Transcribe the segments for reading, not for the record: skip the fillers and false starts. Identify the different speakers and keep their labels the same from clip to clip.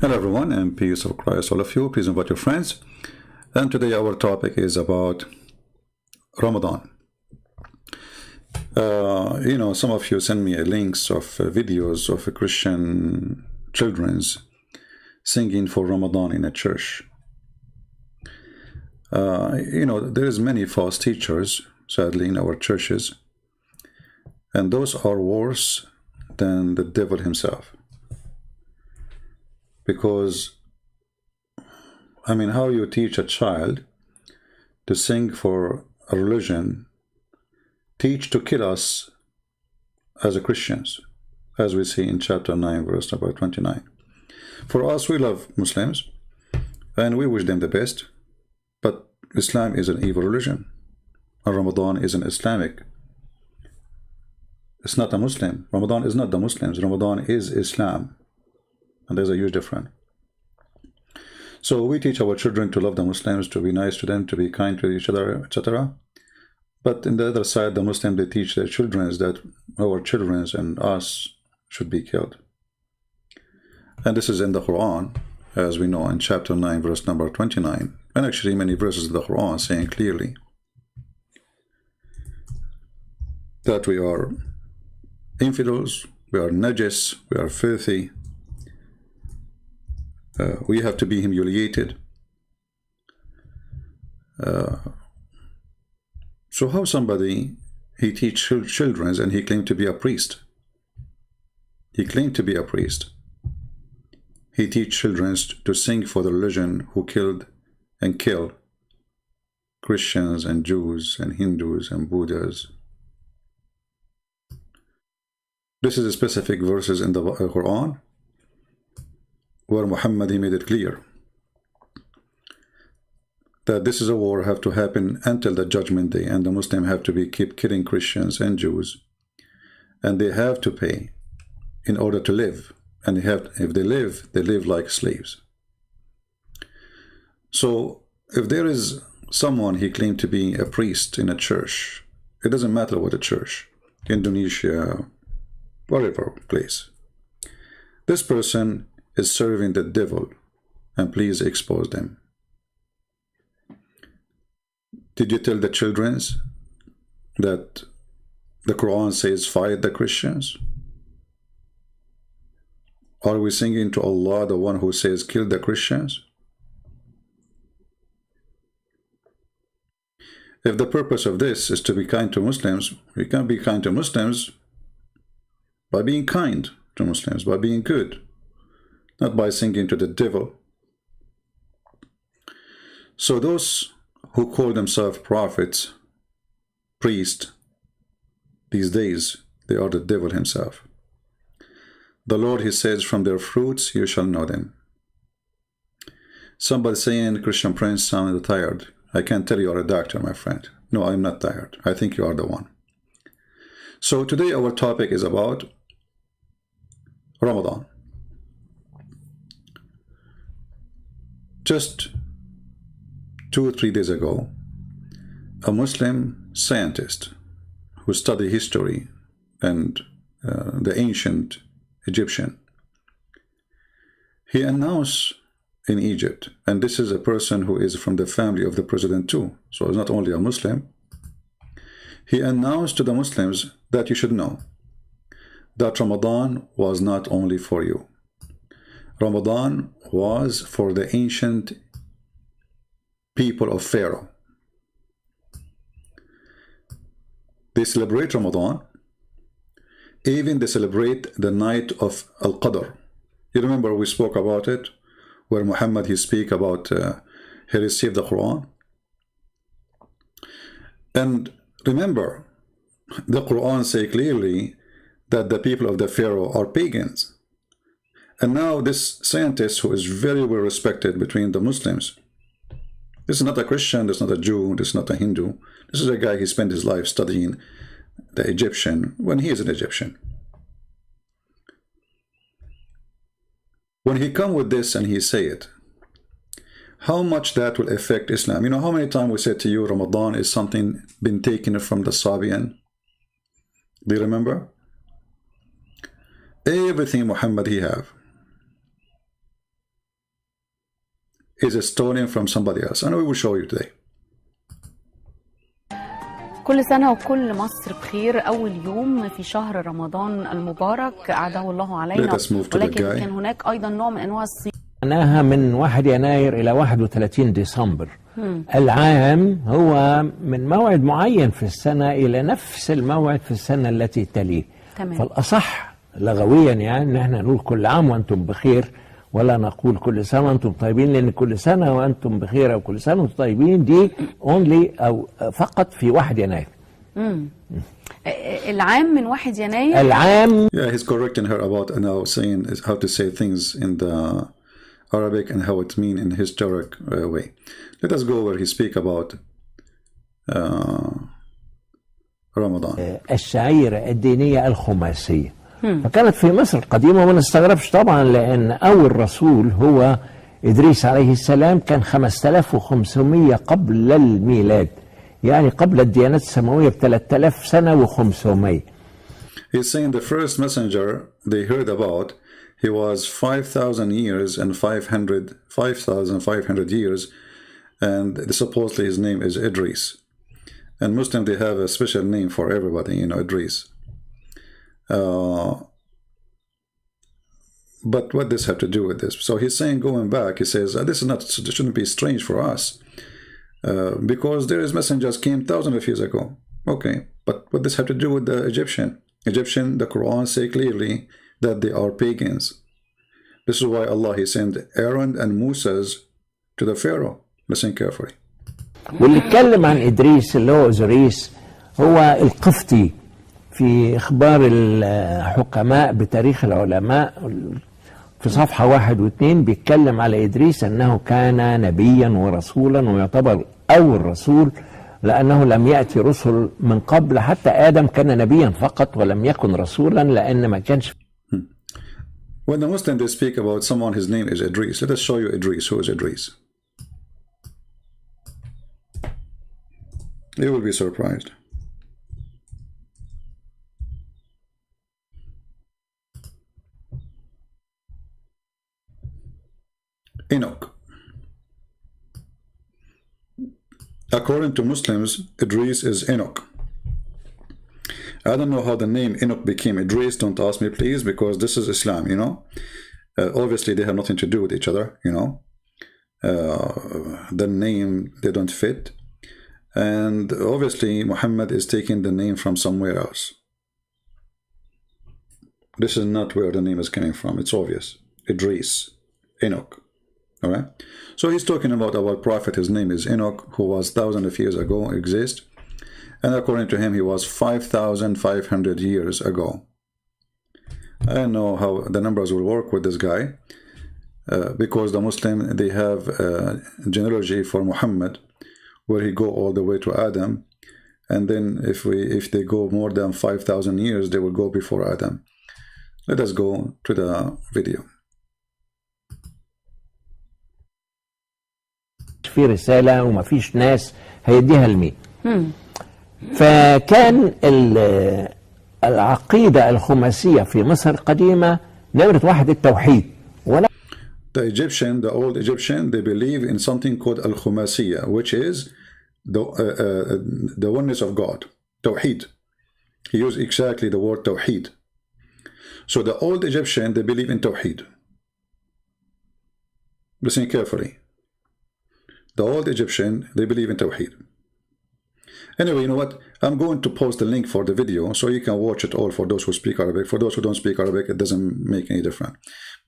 Speaker 1: Hello everyone, and peace of Christ all of you. Please invite your friends. And today our topic is about Ramadan. Some of you send me links of videos of Christian children's singing for Ramadan in a church. There is many false teachers, sadly, in our churches, and those are worse than the devil himself. Because, how you teach a child to sing for a religion, teach to kill us as Christians, as we see in chapter 9, verse number 29. For us, we love Muslims, and we wish them the best, but Islam is an evil religion, and Ramadan is an Islamic. It's not a Muslim. Ramadan is not the Muslims. Ramadan is Islam. And there's a huge difference. So we teach our children to love the Muslims, to be nice to them, to be kind to each other, etc. But in the other side, the Muslims, they teach their children that our children and us should be killed. And this is in the Quran, as we know, in chapter 9, verse number 29. And actually many verses of the Quran saying clearly that we are infidels, we are najis, we are filthy. We have to be humiliated. So how somebody, he teach children and he claimed to be a priest. He claimed to be a priest. He teach children to sing for the religion who killed and kill Christians and Jews and Hindus and Buddhas. This is specific verses in the Quran, where Muhammad, he made it clear that this is a war have to happen until the judgment day, and the Muslims have to keep killing Christians and Jews, and they have to pay in order to live, and if they live like slaves. So if there is someone he claimed to be a priest in a church, it doesn't matter what a church, Indonesia, whatever place, this person is serving the devil, and please expose them. Did you tell the children that the Quran says fight the Christians? Are we singing to Allah, the one who says kill the Christians? If the purpose of this is to be kind to Muslims, we can be kind to Muslims by being kind to Muslims, by being good, not by singing to the devil. So those who call themselves prophets, priests, these days, they are the devil himself. The Lord, he says, from their fruits you shall know them. Somebody saying, Christian Prince sounded tired. I can tell you are a doctor, my friend. No, I'm not tired. I think you are the one. So today our topic is about Ramadan. Just 2 or 3 days ago, a Muslim scientist who studied history and the ancient Egyptian, he announced in Egypt, and this is a person who is from the family of the president too, so it's not only a Muslim, he announced to the Muslims that you should know that Ramadan was not only for you. Ramadan was for the ancient people of Pharaoh. They celebrate Ramadan. Even they celebrate the night of Al-Qadr. You remember we spoke about it, where Muhammad, he speak about he received the Quran. And remember, the Quran say clearly that the people of the Pharaoh are pagans. And now this scientist, who is very well respected between the Muslims, this is not a Christian, this is not a Jew, this is not a Hindu. This is a guy, he spent his life studying the Egyptian when he is an Egyptian. When he come with this and he say it, how much that will affect Islam? You know how many times we said to you Ramadan is something been taken from the Sabian? Do you remember? Everything Muhammad he have. is stolen from somebody else, and we will show you today.
Speaker 2: كل سنة وكل مصر بخير. أول يوم في شهر رمضان المبارك أعاده الله علينا، ولكن كان هناك أيضا نوع من أنواع الصيام.
Speaker 3: معناها من 1 يناير إلى 31 ديسمبر. العام هو من موعد معين في السنة إلى نفس الموعد في السنة التي تليه. فالأصح لغويا يعني إن احنا نقول كل عام وأنتم بخير، ولا نقول كل سنة وأنتم طيبين، لأن كل سنة وأنتم بخير أو كل سنة وأنتم طيبين دي only أو فقط في 1 يناير.
Speaker 2: العام من 1 يناير.
Speaker 3: العام.
Speaker 1: Yeah, he's correcting her about now saying how to say things in the Arabic and how it mean in historic way. Let us go where he speak about Ramadan.
Speaker 3: الشعيرة الدينية الخماسية. فكانت في مصر القديمة، وما نستغربش طبعا لأن أول رسول هو إدريس عليه السلام، كان 5500 قبل الميلاد، يعني قبل الديانات السماوية ب3000 سنة و500.
Speaker 1: He's saying the first messenger they heard about, he was 5,000 years and 5,500 years, and supposedly his name is Idris. And Muslim, they have a special name for everybody, you know, Idris. But what does have to do with this? So he's saying, going back, he says this shouldn't be strange for us, because there is messengers came thousands of years ago. Okay, but what does have to do with the Egyptian? The Quran say clearly that they are pagans. This is why Allah he sent Aaron and Moses to the Pharaoh. Listen carefully.
Speaker 3: واللي اتكلم عن إدريس اللي هو أوزوريس هو القفطي في إخبار الحكماء بتاريخ العلماء في صفحة 1 و2 بيتكلم على إدريس أنه كان نبيا ورسولا، ويعتبر أول رسول لأنه لم يأتي رسل من قبل، حتى آدم كان نبيا فقط ولم يكن رسولا لأن ما كانش.
Speaker 1: When the Muslims they speak about someone, his name is Idris. Let us show you Idris. Who is Idris? You will be surprised. Enoch. According to Muslims, Idris is Enoch. I don't know how the name Enoch became Idris. Don't ask me, please, because this is Islam, you know. Obviously, they have nothing to do with each other, you know. The name, they don't fit. And obviously, Muhammad is taking the name from somewhere else. This is not where the name is coming from. It's obvious. Idris, Enoch. All right. So he's talking about our prophet. His name is Enoch, who was thousands of years ago exist. And according to him, he was 5,500 years ago. I don't know how the numbers will work with this guy, because the Muslim, they have a genealogy for Muhammad, where he go all the way to Adam, and then if they go more than 5,000 years, they will go before Adam. Let us go to the video.
Speaker 3: في رسالة وما فيش ناس هيديها لمين. فكان العقيدة الخماسية في مصر القديمة نمرة 1 التوحيد.
Speaker 1: The old Egyptian, they believe in something called al-Khumasiyya, which is the oneness of God, Tawheed. He used exactly the word Tawheed. So the old Egyptian, they believe in Tawheed. Listen carefully. The old Egyptian, they believe in Tawheed. Anyway, you know what? I'm going to post the link for the video so you can watch it all for those who speak Arabic. For those who don't speak Arabic, it doesn't make any difference.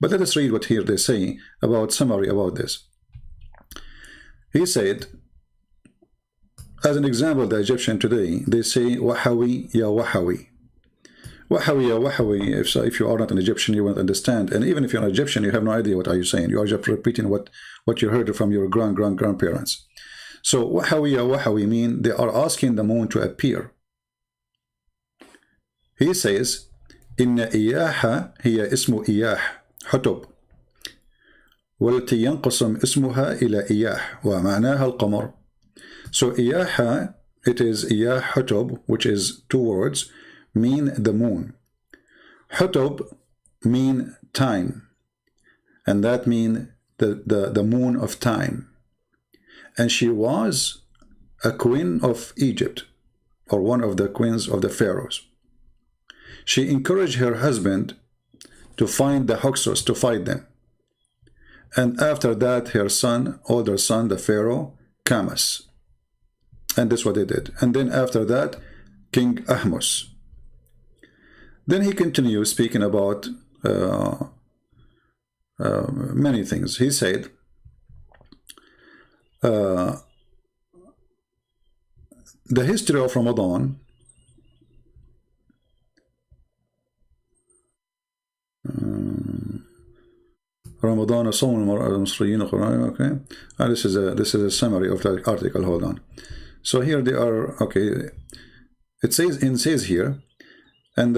Speaker 1: But let us read what here they say about summary about this. He said, as an example, the Egyptian today, they say, Wahawi ya Wahawi. Wahawi ya Wahawi, if you are not an Egyptian, you won't understand. And even if you're an Egyptian, you have no idea what are you saying. You are just repeating what you heard from your grandparents. So Wahawi ya Wahawi mean they are asking the moon to appear. He says, Inna iyaha hiya ismu iyah, حتب. والتي ينقسم اسمها إلى إياح ومعناها القمر. So إياح, it is إياح حتب, which is 2 words, mean the moon. حتب mean time, and that mean the moon of time. And she was a queen of Egypt, or one of the queens of the pharaohs. She encouraged her husband to find the Hyksos, to fight them. And after that, her son, older son, the pharaoh, Kamas. And that's what they did. And then after that, King Ahmos. Then he continues speaking about many things. He said, the history of Ramadan Ramadan صوم المصريين okay. This is a summary of the article. Hold on. So here they are. Okay, it says here, and